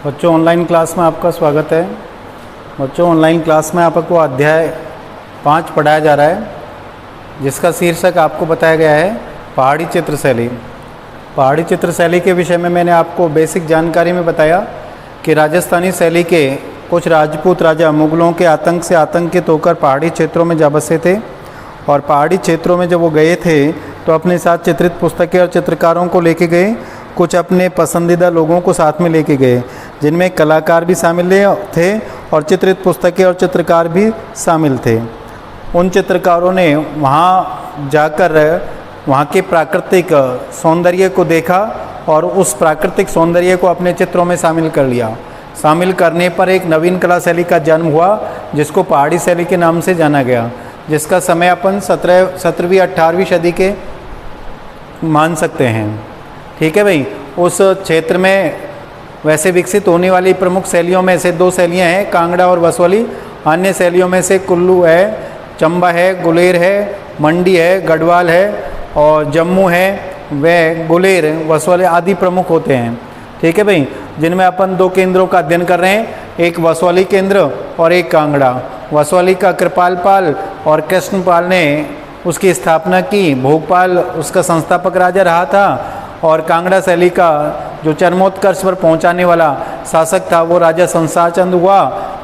बच्चों online class में आपका स्वागत है। बच्चों ऑनलाइन क्लास में आपको अध्याय 5 पढ़ाया जा रहा है, जिसका शीर्षक आपको बताया गया है पहाड़ी चित्रशैली। पहाड़ी चित्रशैली के विषय में मैंने आपको बेसिक जानकारी में बताया कि राजस्थानी शैली के कुछ राजपूत राजा मुगलों के आतंक से आतंकित होकर पहाड़ी क्षेत्रों में जा बसे थे, और पहाड़ी क्षेत्रों में जब वो गए थे तो अपने साथ चित्रित पुस्तकें और चित्रकारों को लेके गए। कुछ अपने पसंदीदा लोगों को साथ में लेके गए, जिनमें कलाकार भी शामिल थे और चित्रित पुस्तकें और चित्रकार भी शामिल थे। उन चित्रकारों ने वहाँ जाकर वहाँ के प्राकृतिक सौंदर्य को देखा और उस प्राकृतिक सौंदर्य को अपने चित्रों में शामिल कर लिया। शामिल करने पर एक नवीन कला शैली का जन्म हुआ, जिसको पहाड़ी शैली के नाम से जाना गया, जिसका समय अपन 17वीं 18वीं सदी के मान सकते हैं। ठीक है भाई। उस क्षेत्र में वैसे विकसित होने वाली प्रमुख शैलियों में से 2 शैलियाँ हैं, कांगड़ा और वसवली। अन्य शैलियों में से कुल्लू है, चंबा है, गुलेर है, मंडी है, गढ़वाल है और जम्मू है, वे गुलेर वसवली आदि प्रमुख होते हैं। ठीक है भाई। जिनमें अपन 2 केंद्रों का अध्ययन कर रहे हैं, एक वसवली केंद्र और एक कांगड़ा। वसवली का कृपाल पाल और कृष्णपाल ने उसकी स्थापना की। भोपाल उसका संस्थापक राजा रहा था, और कांगड़ा शैली का जो चरमोत्कर्ष पर पहुंचाने वाला शासक था वो राजा संसार चंद हुआ,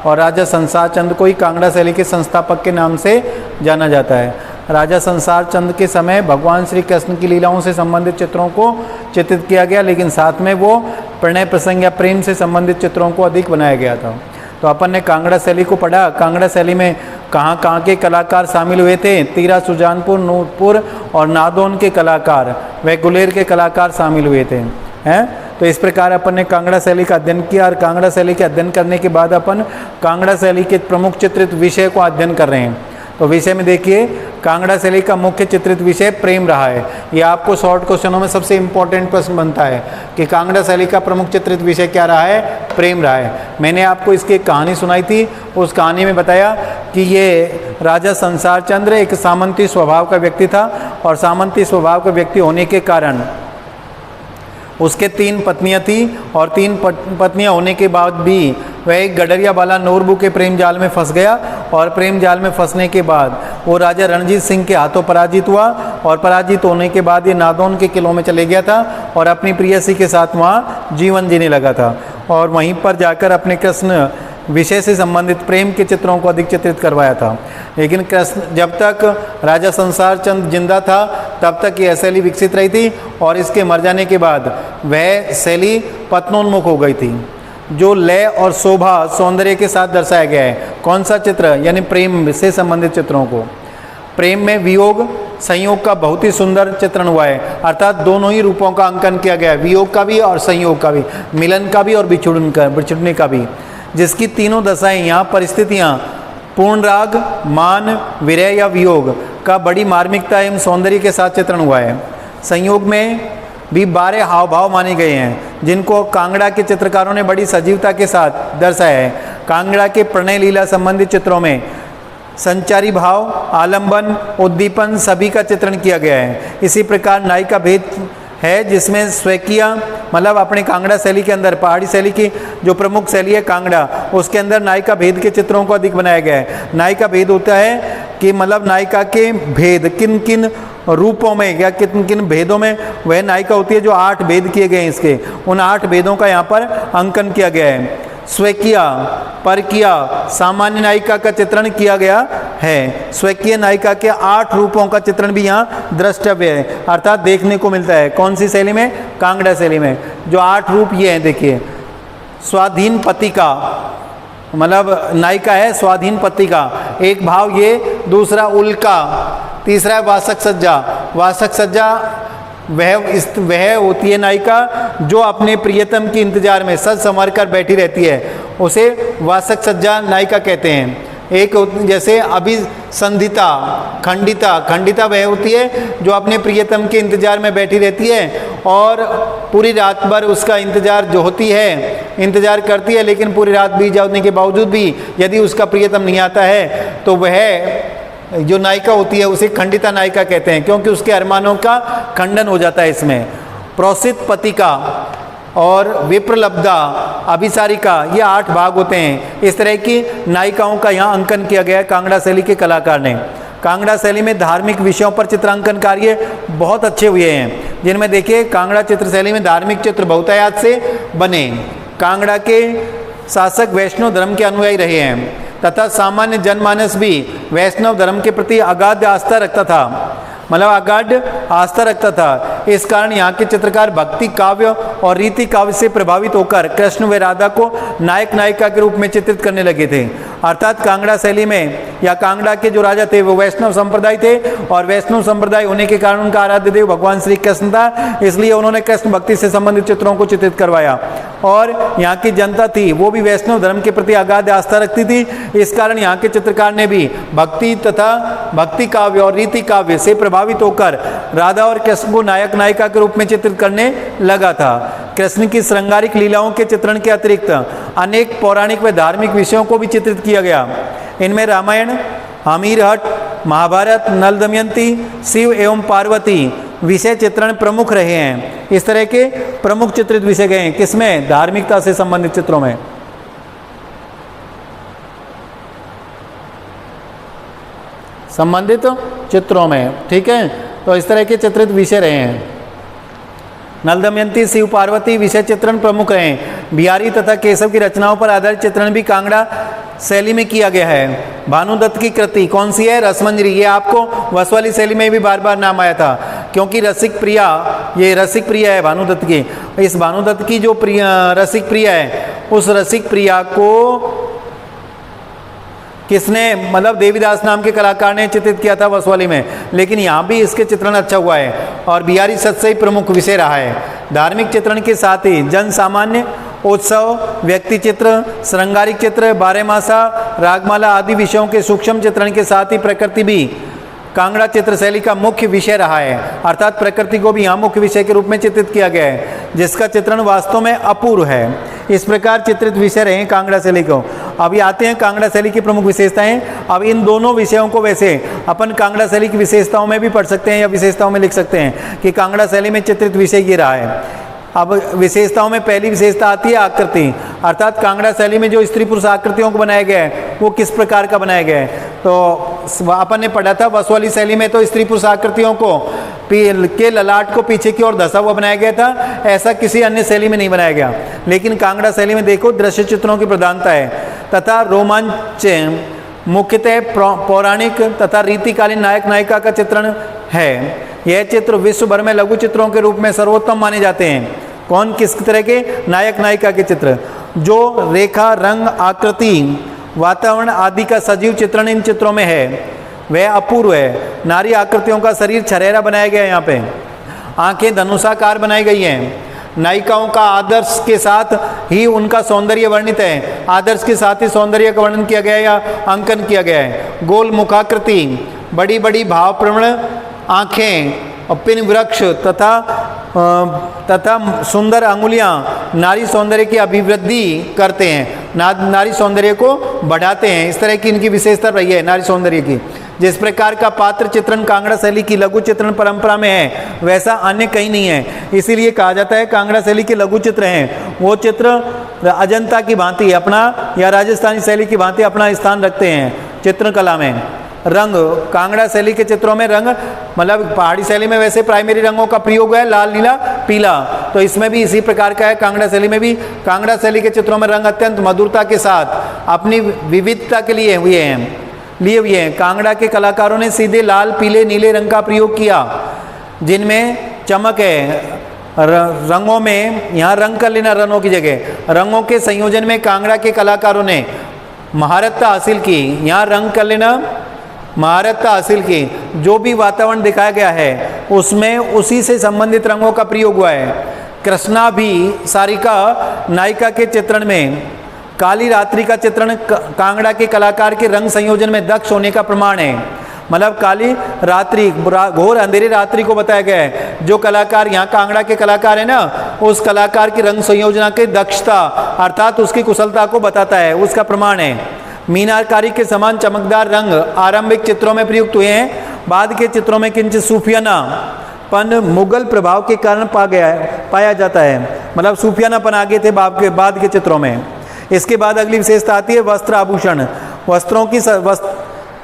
और राजा संसार चंद को ही कांगड़ा शैली के संस्थापक के नाम से जाना जाता है। राजा संसार चंद के समय भगवान श्री कृष्ण की लीलाओं से संबंधित चित्रों को चित्रित किया गया, लेकिन साथ में वो प्रणय प्रसंग या प्रेम से संबंधित चित्रों को अधिक बनाया गया था। तो अपन ने कांगड़ा शैली को पढ़ा। कांगड़ा शैली में कहाँ के कलाकार शामिल हुए थे? तीरा, सुजानपुर, नूरपुर और नादौन के कलाकार, व गुलेर के कलाकार शामिल हुए थे। हैं? तो इस प्रकार अपन ने कांगड़ा शैली का अध्ययन किया, और कांगड़ा शैली के अध्ययन करने के बाद अपन कांगड़ा शैली के प्रमुख चित्रित विषय को अध्ययन कर रहे हैं। तो विषय में देखिए, कांगड़ा शैली का मुख्य चित्रित विषय प्रेम रहा है। ये आपको शॉर्ट क्वेश्चनों में सबसे इंपॉर्टेंट प्रश्न बनता है कि कांगड़ा शैली का प्रमुख चित्रित विषय क्या रहा है? प्रेम रहा है। मैंने आपको इसकी एक कहानी सुनाई थी। उस कहानी में बताया कि ये राजा संसार चंद्र एक सामंती स्वभाव का व्यक्ति था, और सामंती स्वभाव का व्यक्ति होने के कारण उसके 3 पत्नियां थी, और 3 पत्नियां होने के बाद भी वह एक गडरिया वाला नूरबू के प्रेम जाल में फंस गया, और प्रेम जाल में फंसने के बाद वो राजा रणजीत सिंह के हाथों पराजित हुआ, और पराजित होने के बाद ये नादौन के किलों में चले गया था और अपनी प्रेयसी के साथ वहाँ जीवन जीने लगा था, और वहीं पर जाकर अपने कृष्ण विषय से संबंधित प्रेम के चित्रों को अधिक चित्रित करवाया था। लेकिन कृष्ण जब तक राजा संसार चंद जिंदा था तब तक यह शैली विकसित रही थी, और इसके मर जाने के बाद वह शैली पतनोन्मुख हो गई थी। जो लय और शोभा सौंदर्य के साथ दर्शाया गया है, कौन सा चित्र? यानी प्रेम से संबंधित चित्रों को। प्रेम में वियोग संयोग का बहुत ही सुंदर चित्रण हुआ है, अर्थात दोनों ही रूपों का अंकन किया गया है, वियोग का भी और संयोग का भी, मिलन का भी और बिछुड़ने का भी, जिसकी तीनों दशाएं यहाँ परिस्थितियाँ पूर्ण राग, मान, विरह या वियोग का बड़ी मार्मिकता एवं सौंदर्य के साथ चित्रण हुआ है। संयोग में भी 12 हाव भाव माने गए हैं, जिनको कांगड़ा के चित्रकारों ने बड़ी सजीवता के साथ दर्शाया है। कांगड़ा के प्रणय लीला संबंधित चित्रों में संचारी भाव, आलंबन, उद्दीपन सभी का चित्रण किया गया है। इसी प्रकार नायिका भेद है, जिसमें स्वकीय मतलब अपने कांगड़ा शैली के अंदर, पहाड़ी शैली की जो प्रमुख शैली है कांगड़ा, उसके अंदर नायिका भेद के चित्रों को अधिक बनाया गया है। नायिका भेद होता है कि मतलब नायिका के भेद किन किन रूपों में या किन किन भेदों में वह नायिका होती है। जो 8 भेद किए गए हैं इसके, उन 8 भेदों का यहाँ पर अंकन किया गया है। स्वकीय, परकीय, सामान्य नायिका का चित्रण किया गया है। स्वकीय नायिका के 8 रूपों का चित्रण भी यहाँ द्रष्टव्य है, अर्थात देखने को मिलता है। कौन सी शैली में? कांगड़ा शैली में। जो 8 रूप ये हैं, देखिए। स्वाधीन पति का मतलब नायिका है स्वाधीन पति का, एक भाव ये। दूसरा उल्का, तीसरा है वासक सज्जा। वासक सज्जा वह होती है नायिका जो अपने प्रियतम के इंतजार में सज संवर कर बैठी रहती है, उसे वासक सज्जा नायिका कहते हैं। एक जैसे अभिसंधिता, खंडिता। खंडिता वह होती है जो अपने प्रियतम के इंतजार में बैठी रहती है और पूरी रात भर उसका इंतजार जो होती है, इंतजार करती है, लेकिन पूरी रात बीत जाने के बावजूद भी यदि उसका प्रियतम नहीं आता है तो वह जो नायिका होती है उसे खंडिता नायिका कहते हैं, क्योंकि उसके अरमानों का खंडन हो जाता है इसमें। प्रोसित पति का और विप्रलब्धा, अभिसारिका, ये 8 भाग होते हैं। इस तरह की नायिकाओं का यहाँ अंकन किया गया है कांगड़ा शैली के कलाकार ने। कांगड़ा शैली में धार्मिक विषयों पर चित्रांकन कार्य बहुत अच्छे हुए हैं, जिनमें देखिए कांगड़ा चित्र शैली में धार्मिक चित्र बहुतायत से बने। कांगड़ा के शासक वैष्णव धर्म के अनुयायी रहे हैं तथा सामान्य जनमानस भी वैष्णव धर्म के प्रति अगाध आस्था रखता था, मतलब अगाध आस्था रखता था। इस कारण यहाँ के चित्रकार भक्ति काव्य और रीति काव्य से प्रभावित होकर कृष्ण व राधा को नायक नायिका के रूप में चित्रित करने लगे थे। अर्थात कांगड़ा शैली में या कांगड़ा के जो राजा थे वो वैष्णव संप्रदाय थे, और वैष्णव संप्रदाय होने के कारण उनका आराध्य देव भगवान श्री कृष्ण था, इसलिए उन्होंने कृष्ण भक्ति से संबंधित चित्रों को चित्रित करवाया। और यहाँ की जनता थी वो भी वैष्णव धर्म के प्रति अगाध आस्था रखती थी। इस कारण यहाँ के चित्रकार ने भी भक्ति तथा भक्ति काव्य और रीति काव्य से प्रभावित होकर राधा और कृष्ण को नायक नायिका के रूप में चित्रित करने लगा था। कृष्ण की श्रृंगारिक लीलाओं के चित्रण के अतिरिक्त अनेक पौराणिक व धार्मिक विषयों को भी चित्रित किया गया। इनमें रामायण, हमीरहट, महाभारत, नल दमयंती, शिव एवं पार्वती विषय चित्रण प्रमुख रहे हैं। इस तरह के प्रमुख चित्रित विषय गए हैं किसमें? धार्मिकता से संबंधित चित्रों में। संबंधित चित्रों में, ठीक है। तो इस तरह के चित्रित विषय रहे हैं। नल दमयंती, शिव पार्वती विषय चित्रण प्रमुख रहे हैं। बिहारी तथा केशव की रचनाओं पर आधारित चित्रण भी कांगड़ा शैली में किया गया है। भानुदत्त की कृति कौन सी है? रसमंजरी। ये आपको वसवाली शैली में भी बार बार नाम आया था, क्योंकि रसिक प्रिया, ये रसिक प्रिया है भानुदत्त की। इस भानुदत्त की जो रसिक प्रिया है, उस रसिक प्रिया को किसने, मतलब देवीदास नाम के कलाकार ने चित्रित किया था वसवाली में, लेकिन यहाँ भी इसके चित्रण अच्छा हुआ है। और बिहारी सच से ही प्रमुख विषय रहा है। धार्मिक चित्रण के साथ ही जन सामान्य, उत्सव, व्यक्ति चित्र, श्रृंगारिक चित्र, बारहमासा, रागमाला आदि विषयों के सूक्ष्म चित्रण के साथ ही प्रकृति भी कांगड़ा चित्र शैली का मुख्य विषय रहा है। अर्थात प्रकृति को भी यहाँ मुख्य विषय के रूप में चित्रित किया गया है, जिसका चित्रण वास्तव में अपूर्व है। इस प्रकार चित्रित विषय रहे हैं कांगड़ा शैली को। अभी आते हैं कांगड़ा शैली की प्रमुख विशेषताएं। अब इन दोनों विषयों को वैसे अपन कांगड़ा शैली की विशेषताओं में भी पढ़ सकते हैं या विशेषताओं में लिख सकते हैं कि कांगड़ा शैली में चित्रित विषय ये रहा है। अब विशेषताओं में पहली विशेषता आती है आकृति, अर्थात कांगड़ा शैली में जो स्त्री पुरुष आकृतियों को बनाया गया है वो किस प्रकार का बनाया गया है। तो अपन ने पढ़ा था वसवाली शैली में तो स्त्री पुरुष आकृतियों को के ललाट को पीछे की ओर धसा हुआ बनाया गया था, ऐसा किसी अन्य शैली में नहीं बनाया गया। लेकिन कांगड़ा शैली में देखो दृश्य चित्रों की प्रधानता है तथा रोमांच मुख्यतः पौराणिक तथा रीतिकालीन नायक नायिका का चित्रण है। यह चित्र विश्व भर में लघु चित्रों के रूप में सर्वोत्तम माने जाते हैं। कौन, किस तरह के? नायक नायिका के चित्र। जो रेखा, रंग, आकृति, वातावरण आदि का सजीव चित्रण इन चित्रों में है वह अपूर्व है। नारी आकृतियों का शरीर छरेरा बनाया गया है, यहाँ पे आंखें धनुषाकार बनाई गई हैं। नायिकाओं का आदर्श के साथ ही उनका सौंदर्य वर्णित है, आदर्श के साथ ही सौंदर्य का वर्णन किया गया है या अंकन किया गया है। गोल मुखाकृति, बड़ी बड़ी भावप्रवण आँखें और पिन वृक्ष तथा सुंदर अंगुलियां नारी सौंदर्य की अभिवृद्धि करते हैं, नारी सौंदर्य को बढ़ाते हैं। इस तरह की इनकी विशेषता रही है नारी सौंदर्य की। जिस प्रकार का पात्र चित्रण कांगड़ा शैली की लघु चित्रण परंपरा में है वैसा अन्य कहीं नहीं है। इसीलिए कहा जाता है कांगड़ा शैली के लघु चित्र हैं वो चित्र अजंता की भांति अपना या राजस्थानी शैली की भांति अपना स्थान रखते हैं चित्रकला में। रंग, कांगड़ा शैली के चित्रों में रंग, मतलब पहाड़ी शैली में वैसे प्राइमरी रंगों का प्रयोग है लाल, नीला, पीला, तो इसमें भी इसी प्रकार का है। कांगड़ा शैली में भी, कांगड़ा शैली के चित्रों में रंग अत्यंत मधुरता के साथ अपनी विविधता के लिए लिए हुए हैं। कांगड़ा के कलाकारों ने सीधे लाल, पीले, नीले रंग का प्रयोग किया जिनमें चमक है। रंगों में यहाँ रंग कर लेना रनों की जगह, रंगों के संयोजन में कांगड़ा के कलाकारों ने महारतता हासिल की। यहाँ रंग कर लेना महारतता हासिल की। जो भी वातावरण दिखाया गया है उसमें उसी से संबंधित रंगों का प्रयोग हुआ है। कृष्णा भी सारिका नायिका के चित्रण में काली रात्रि का चित्रण कांगड़ा के कलाकार के रंग संयोजन में दक्ष होने का प्रमाण है। मतलब काली रात्रि, घोर अंधेरी रात्रि को बताया गया है। जो कलाकार यहाँ कांगड़ा के कलाकार है ना, उस कलाकार की रंग संयोजना की दक्षता अर्थात उसकी कुशलता को बताता है, उसका प्रमाण है। मीनाकारी के समान चमकदार रंग आरंभिक चित्रों में प्रयुक्त हुए हैं, बाद के चित्रों में किंचित सूफियाना मुगल प्रभाव के कारण पाया जाता है, मतलब सूफियानापन आगे थे बाद के चित्रों में। इसके बाद अगली विशेषता आती है वस्त्र आभूषण।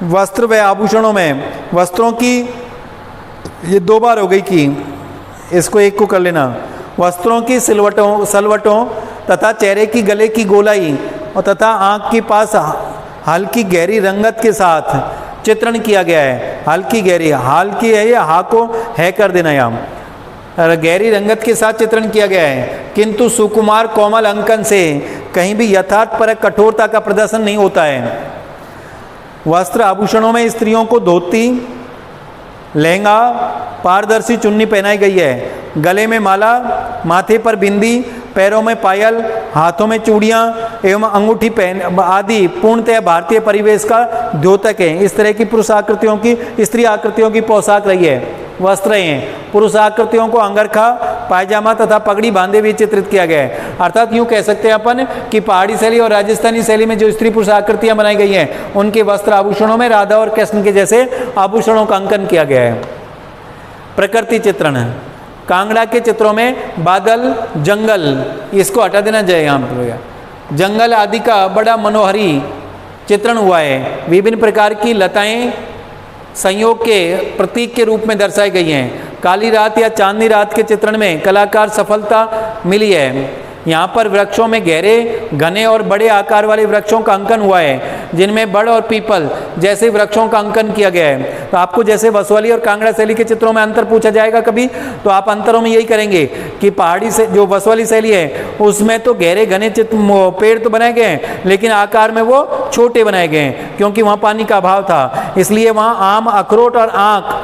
वस्त्र व आभूषणों में वस्त्रों की, ये 2 बार हो गई कि इसको एक को कर लेना, वस्त्रों की सलवटों तथा चेहरे की गले की गोलाई और तथा आँख के पास हल्की गहरी रंगत के साथ चित्रण किया गया है। हल्की गहरी, हल्की है या हा को है कर देना यहाँ, गहरी रंगत के साथ चित्रण किया गया है, किंतु सुकुमार कोमल अंकन से कहीं भी यथार्थपरक कठोरता का प्रदर्शन नहीं होता है। वस्त्र आभूषणों में स्त्रियों को धोती, लहंगा, पारदर्शी चुन्नी पहनाई गई है, गले में माला, माथे पर बिंदी, पैरों में पायल, हाथों में चूड़ियाँ एवं अंगूठी पहन आदि पूर्णतः भारतीय परिवेश का द्योतक है। इस तरह की पुरुष आकृतियों की, स्त्री आकृतियों की पोशाक रही है, वस्त्र हैं। पुरुष आकृतियों को अंगरखा, पायजामा तथा पगड़ी बांधे हुए चित्रित किया गया है। अर्थात यूँ कह सकते हैं अपन कि पहाड़ी शैली और राजस्थानी शैली में जो स्त्री पुरुष आकृतियाँ बनाई गई हैं, उनके वस्त्र आभूषणों में राधा और कृष्ण के जैसे आभूषणों का अंकन किया गया है। प्रकृति चित्रण, कांगड़ा के चित्रों में बादल, जंगल, इसको हटा देना चाहिए यहाँ पर, जंगल आदि का बड़ा मनोहरी चित्रण हुआ है। विभिन्न प्रकार की लताएं संयोग के प्रतीक के रूप में दर्शाई गई हैं। काली रात या चांदनी रात के चित्रण में कलाकार सफलता मिली है। यहाँ पर वृक्षों में गहरे, घने और बड़े आकार वाले वृक्षों का अंकन हुआ है, जिनमें बड़ और पीपल जैसे वृक्षों का अंकन किया गया है। तो आपको जैसे वसवाली और कांगड़ा शैली के चित्रों में अंतर पूछा जाएगा कभी, तो आप अंतरों में यही करेंगे कि पहाड़ी से जो वसवाली शैली है उसमें तो गहरे घने पेड़ तो बनाए गए हैं, लेकिन आकार में वो छोटे बनाए गए हैं, क्योंकि वहाँ पानी का अभाव था। इसलिए वहाँ आम, अखरोट और आँख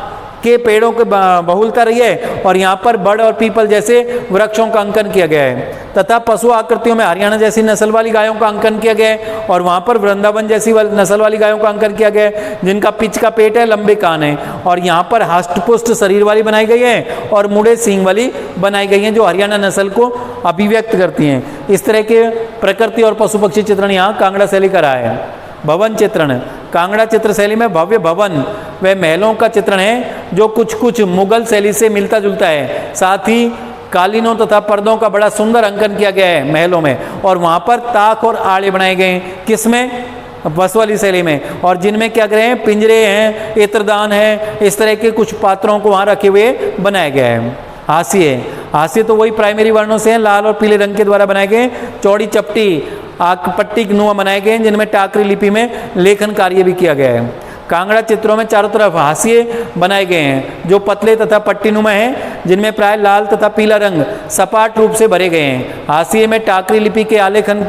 के पेड़ों की बहुलता रही है, और यहाँ पर बड़ और पीपल जैसे वृक्षों का अंकन किया गया है। तथा पशु आकृतियों में हरियाणा जैसी नस्ल वाली गायों का अंकन किया गया है, और वहाँ पर वृंदावन जैसी नस्ल वाली गायों का अंकन किया गया है, जिनका पिच का पेट है, लंबे कान है, और यहाँ पर हष्टपुष्ट शरीर वाली बनाई गई है और मुड़े सींग वाली बनाई गई हैं, जो हरियाणा नस्ल को अभिव्यक्त करती हैं। इस तरह के प्रकृति और पशु पक्षी चित्रण यहाँ कांगड़ा शैली का रहा है। भवन चित्रण, कांगड़ा चित्र शैली में भव्य भवन व महलों का चित्रण है, जो कुछ मुगल शैली से मिलता जुलता है। साथ ही कालीनों तथा पर्दों का बड़ा सुंदर अंकन किया गया है महलों में, और वहाँ पर ताक और आड़े बनाए गए हैं। किसमें? वसवाली शैली में, और जिनमें क्या करें, पिंजरे हैं, इत्रदान है, इस तरह के कुछ पात्रों को वहाँ रखे हुए बनाया गया है। हाशिए तो वही प्राइमरी वर्णों से हैं, लाल और पीले रंग के द्वारा बनाए गए। चौड़ी चपटी आक पट्टी नुमा बनाए गए हैं, जिनमें टाकरी लिपि में लेखन कार्य भी किया गया है। कांगड़ा चित्रों में चारों तरफ हाशिए बनाए गए हैं, जो पतले तथा पट्टीनुमा हैं, जिनमें प्राय लाल तथा पीला रंग सपाट रूप से भरे गए हैं। हाशिए में टाकरी लिपि के आलेखन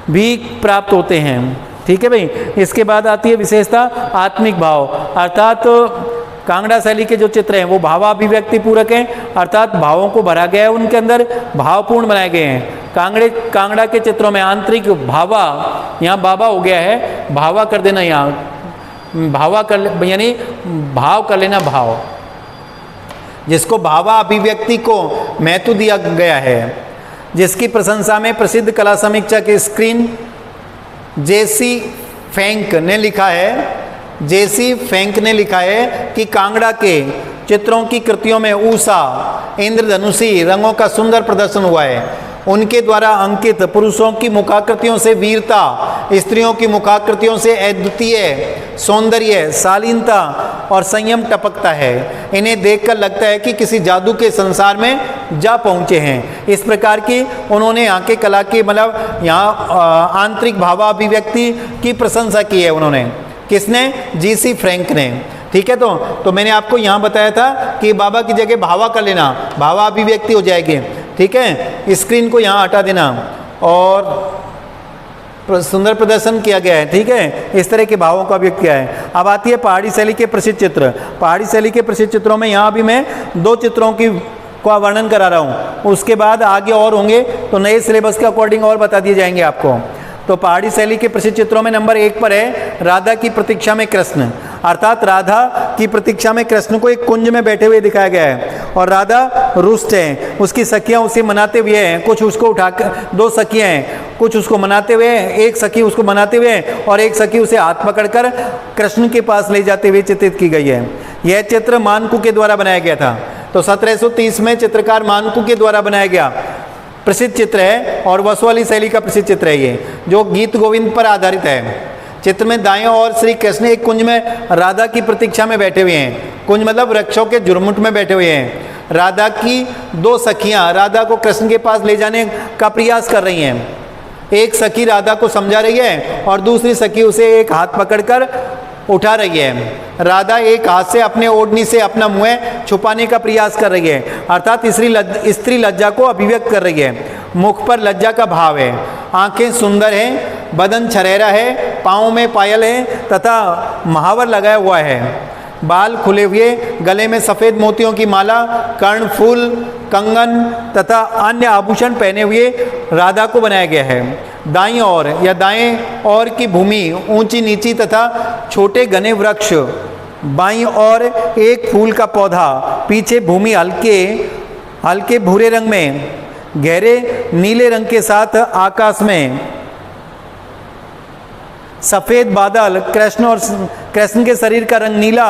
भी प्राप्त होते हैं। ठीक है भाई। इसके बाद आती है विशेषता आत्मिक भाव, अर्थात कांगड़ा शैली के जो चित्र हैं वो भावाभिव्यक्ति पूरक हैं, अर्थात भावों को भरा गया है, उनके अंदर भावपूर्ण बनाए गए हैं। कांगड़ा के चित्रों में आंतरिक भावा, यहाँ बाबा हो गया है, भावा कर देना, यहाँ भावा कर यानी भाव कर लेना, भाव, जिसको भावा अभिव्यक्ति को महत्व दिया गया है, जिसकी प्रशंसा में प्रसिद्ध कला समीक्षक स्क्रीन जेसी फेंक ने लिखा है कि कांगड़ा के चित्रों की कृतियों में ऊषा, इंद्रधनुषी रंगों का सुंदर प्रदर्शन हुआ है। उनके द्वारा अंकित पुरुषों की मुखाकृतियों से वीरता, स्त्रियों की मुखाकृतियों से अद्वितीय सौंदर्य, शालीनता और संयम टपकता है। इन्हें देखकर लगता है कि किसी जादू के संसार में जा पहुँचे हैं। इस प्रकार की उन्होंने यहाँ के कला की, मतलब यहाँ आंतरिक भावाभिव्यक्ति की प्रशंसा की है उन्होंने। किसने? जीसी फ्रैंक ने। ठीक है। तो मैंने आपको यहाँ बताया था कि बाबा की जगह भावा कर लेना, भावा अभिव्यक्ति हो जाएगी। ठीक है। स्क्रीन को यहाँ हटा देना, और सुंदर प्रदर्शन किया गया है। ठीक है। इस तरह के भावों का व्यक्त किया है। अब आती है पहाड़ी शैली के प्रसिद्ध चित्र। पहाड़ी शैली के प्रसिद्ध चित्रों में यहाँ भी मैं 2 चित्रों का वर्णन करा रहा हूँ, उसके बाद आगे और होंगे तो नए सिलेबस के अकॉर्डिंग और बता दिए जाएंगे आपको। तो पहाड़ी शैली के प्रसिद्ध चित्रों में नंबर 1 पर है राधा की प्रतीक्षा में कृष्ण, अर्थात राधा की प्रतीक्षा में कृष्ण को एक कुंज में बैठे हुए दिखाया गया है, और राधा रुष्ट है, उसकी सखियां उसे मनाते हुए हैं, कुछ उसको उठाकर, 2 सखियां हैं, कुछ उसको मनाते हुए, एक सखी उसको मनाते हुए और एक सखी उसे हाथ कृष्ण के पास ले जाते हुए चित्रित की गई है। यह चित्र मानकू के द्वारा बनाया गया था। तो तो 1730 में चित्रकार मानकू के द्वारा बनाया गया प्रसिद्ध चित्र है और वसवाली शैली का प्रसिद्ध चित्र है ये, जो गीत गोविंद पर आधारित है। चित्र में दाएं ओर श्री कृष्ण एक कुंज में राधा की प्रतीक्षा में बैठे हुए हैं। कुंज मतलब वृक्षों के झुरमुट में बैठे हुए हैं। राधा की दो सखियां राधा को कृष्ण के पास ले जाने का प्रयास कर रही हैं। एक सखी राधा को समझा रही है और दूसरी सखी उसे एक हाथ पकड़कर उठा रही है। राधा एक हाथ से अपने ओढ़नी से अपना मुंह छुपाने का प्रयास कर रही है, अर्थात स्त्री लज्जा को अभिव्यक्त कर रही है। मुख पर लज्जा का भाव है, आंखें सुंदर हैं, बदन छरेरा है, पाँव में पायल है तथा महावर लगाया हुआ है, बाल खुले हुए, गले में सफ़ेद मोतियों की माला, कर्णफूल, कंगन तथा अन्य आभूषण पहने हुए राधा को बनाया गया है। दाईं ओर या दाएं ओर की भूमि ऊंची नीची तथा छोटे घने वृक्ष, बाईं ओर एक फूल का पौधा, पीछे भूमि हल्के भूरे रंग में, गहरे नीले रंग के साथ आकाश में सफ़ेद बादल, कृष्ण के शरीर का रंग नीला,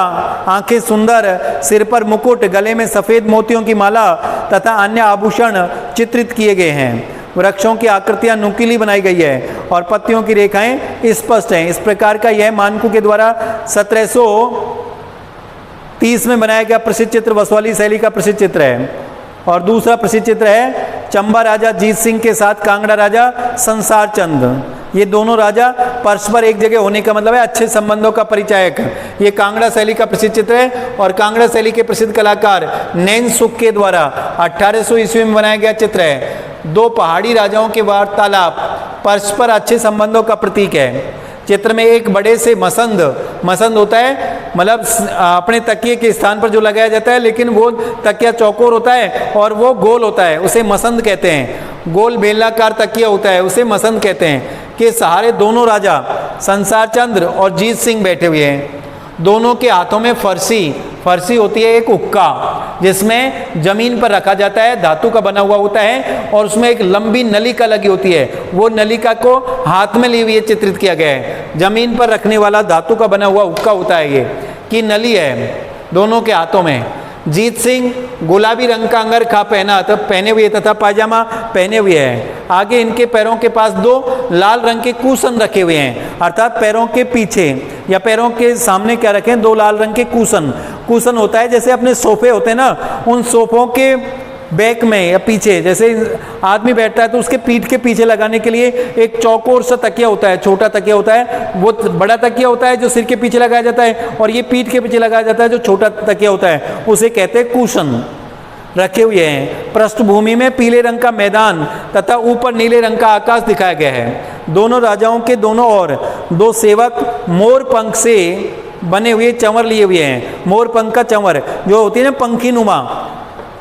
आंखें सुंदर, सिर पर मुकुट, गले में सफ़ेद मोतियों की माला तथा अन्य आभूषण चित्रित किए गए हैं। वृक्षों की आकृतियां नुकीली बनाई गई है और पत्तियों की रेखाएं स्पष्ट हैं। इस प्रकार का यह मानकू के द्वारा 1730 में बनाया गया प्रसिद्ध चित्र वसवाली शैली का प्रसिद्ध चित्र है। और दूसरा प्रसिद्ध चित्र है चंबा राजा जीत सिंह के साथ कांगड़ा राजा संसार चंद। ये दोनों राजा परस्पर एक जगह होने का मतलब है अच्छे संबंधों का परिचायक। ये कांगड़ा शैली का प्रसिद्ध चित्र है और कांगड़ा शैली के प्रसिद्ध कलाकार नैन सुख के द्वारा 1800 ईस्वी में बनाया गया चित्र है। दो पहाड़ी राजाओं के वार्तालाप परस्पर अच्छे संबंधों का प्रतीक है। चित्र में एक बड़े से मसंद होता है, मतलब अपने तकिए के स्थान पर जो लगाया जाता है, लेकिन वो तकिया चौकोर होता है और वो गोल होता है, उसे मसंद कहते हैं। गोल बेलनाकार तकिया होता है, उसे मसंद कहते हैं। के सहारे दोनों राजा संसार चंद्र और जीत सिंह बैठे हुए हैं। दोनों के हाथों में फरसी होती है, एक हुक्का जिसमें जमीन पर रखा जाता है, धातु का बना हुआ होता है और उसमें एक लंबी नलिका लगी होती है। वो नलिका को हाथ में लिए हुए चित्रित किया गया है। जमीन पर रखने वाला धातु का बना हुआ हुक्का होता है, ये की नली है दोनों के हाथों में। जीत सिंह गुलाबी रंग का अंगरखा पहने हुए तथा पायजामा पहने हुए हैं। आगे इनके पैरों के पास दो लाल रंग के कुशन रखे हुए हैं, अर्थात पैरों के पीछे या पैरों के सामने क्या रखें, दो लाल रंग के कुशन होता है जैसे अपने सोफे होते हैं ना, उन सोफों के बैक में या पीछे जैसे आदमी बैठता है तो उसके पीठ के पीछे लगाने के लिए एक चौकोर सा तकिया होता है, छोटा तकिया होता है। वो बड़ा तकिया होता है जो सिर के पीछे लगाया जाता है और ये पीठ के पीछे लगाया जाता है जो छोटा तकिया होता है, उसे कहते हैं कुशन रखे हुए हैं। पृष्ठभूमि में पीले रंग का मैदान तथा ऊपर नीले रंग का आकाश दिखाया गया है। दोनों राजाओं के दोनों ओर दो सेवक मोर पंख से बने हुए चंवर लिए हुए हैं। मोर पंख का चंवर जो होती है ना पंखी नुमा,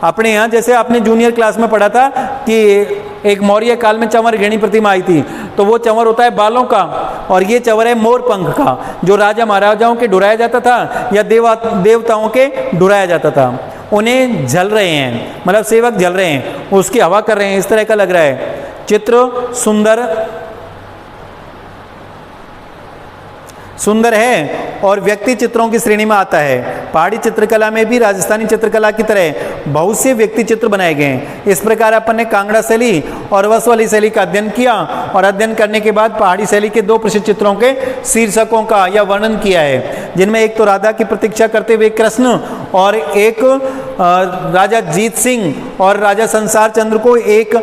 अपने यहाँ जैसे आपने जूनियर क्लास में पढ़ा था कि एक मौर्य काल में चंवर घेणी प्रतिमा आई थी, तो वो चंवर होता है बालों का और ये चंवर है मोर पंख का, जो राजा महाराजाओं के ढुराया जाता था या देवताओं के ढुराया जाता था। उन्हें झल रहे हैं, मतलब सेवक झल रहे हैं, उसकी हवा कर रहे हैं, इस तरह का लग रहा है। चित्र सुंदर है और व्यक्ति चित्रों की श्रेणी में आता है। पहाड़ी चित्रकला में भी राजस्थानी चित्रकला की तरह बहुत से व्यक्ति चित्र बनाए गए हैं। इस प्रकार अपन ने कांगड़ा शैली और वसवाली शैली का अध्ययन किया और अध्ययन करने के बाद पहाड़ी शैली के दो प्रसिद्ध चित्रों के शीर्षकों का या वर्णन किया है, जिनमें एक तो राधा की प्रतीक्षा करते हुए कृष्ण और एक राजा जीत सिंह और राजा संसार चंद्र को एक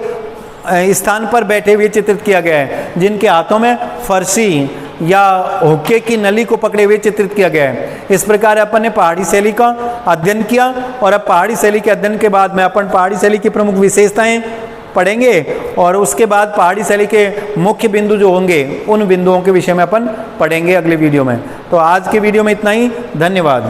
स्थान पर बैठे हुए चित्रित किया गया है, जिनके हाथों में फरसी या हुक्के की नली को पकड़े हुए चित्रित किया गया है। इस प्रकार अपन ने पहाड़ी शैली का अध्ययन किया और अब पहाड़ी शैली के अध्ययन के बाद में अपन पहाड़ी शैली की प्रमुख विशेषताएं पढ़ेंगे और उसके बाद पहाड़ी शैली के मुख्य बिंदु जो होंगे उन बिंदुओं के विषय में अपन पढ़ेंगे अगले वीडियो में। तो आज के वीडियो में इतना ही, धन्यवाद।